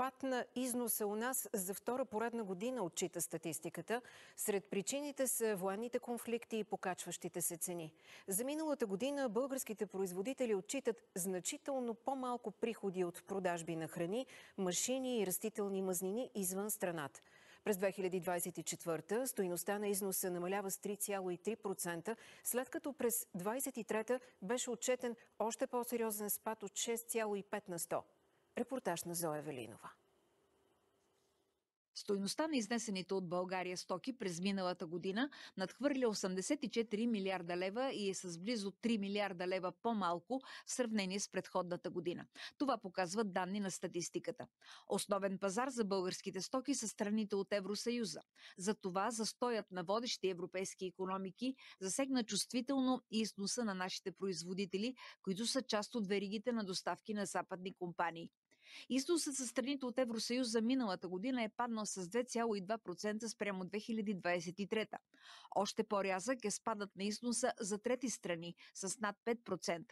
спад на износа у нас за втора поредна година, отчита статистиката. Сред причините са военните конфликти и покачващите се цени. За миналата година българските производители отчитат значително по-малко приходи от продажби на храни, машини и растителни мазнини извън страната. През 2024 стойността на износа намалява с 3,3%, след като през 2023 беше отчетен още по-сериозен спад от 6,5 на 100. Репортаж на Зоя Велинова. Стойността на изнесените от България стоки през миналата година надхвърля 84 милиарда лева и е с близо 3 милиарда лева по-малко в сравнение с предходната година. Това показват данни на статистиката. Основен пазар за българските стоки са страните от Евросъюза. Затова застоят на водещи европейски икономики засегна чувствително износа на нашите производители, които са част от веригите на доставки на западни компании. Износът със страните от Евросъюз за миналата година е паднал с 2,2% спрямо 2023. Още по-рязък е спадът на износа за трети страни с над 5%.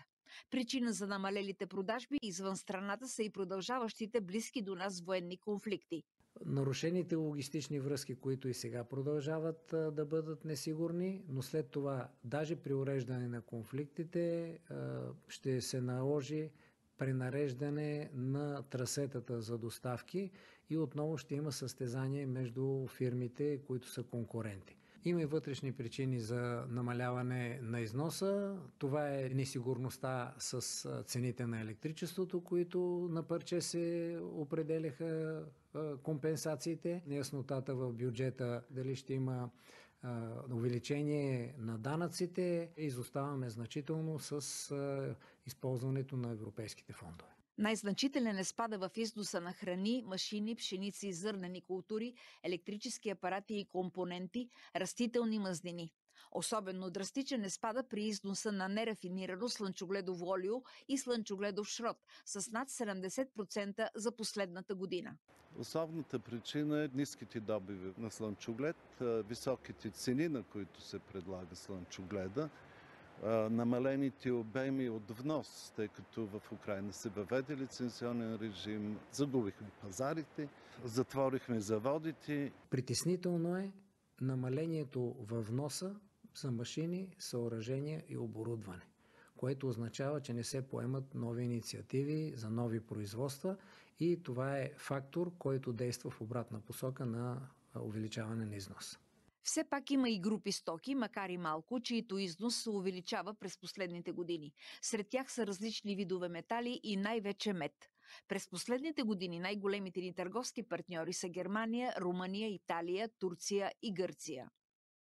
Причина за намалелите продажби извън страната са и продължаващите близки до нас военни конфликти. Нарушените логистични връзки, които и сега продължават да бъдат несигурни, но след това, даже при уреждане на конфликтите, ще се наложи пренареждане на трасетата за доставки и отново ще има състезание между фирмите, които са конкуренти. Има и вътрешни причини за намаляване на износа. Това е несигурността с цените на електричеството, които на парче се определяха компенсациите, неяснотата в бюджета, дали ще има увеличение на данъците, изоставаме значително с използването на европейските фондове. Най-значителен е спада в износа на храни, машини, пшеници и зърнени култури, електрически апарати и компоненти, растителни мазнини. Особено драстичен е спада при износа на нерафинирано слънчогледово олио и слънчогледов шрот с над 70% за последната година. Основната причина е ниските добиви на слънчоглед, високите цени, на които се предлага слънчогледа, намалените обеми от внос, тъй като в Украйна се въведе лицензионен режим, загубихме пазарите, затворихме заводите. Притеснително е намалението във вноса за машини, съоръжения и оборудване, което означава, че не се поемат нови инициативи за нови производства и това е фактор, който действа в обратна посока на увеличаване на износа. Все пак има и групи стоки, макар и малко, чието износ се увеличава през последните години. Сред тях са различни видове метали и най-вече мед. През последните години най-големите ни търговски партньори са Германия, Румъния, Италия, Турция и Гърция.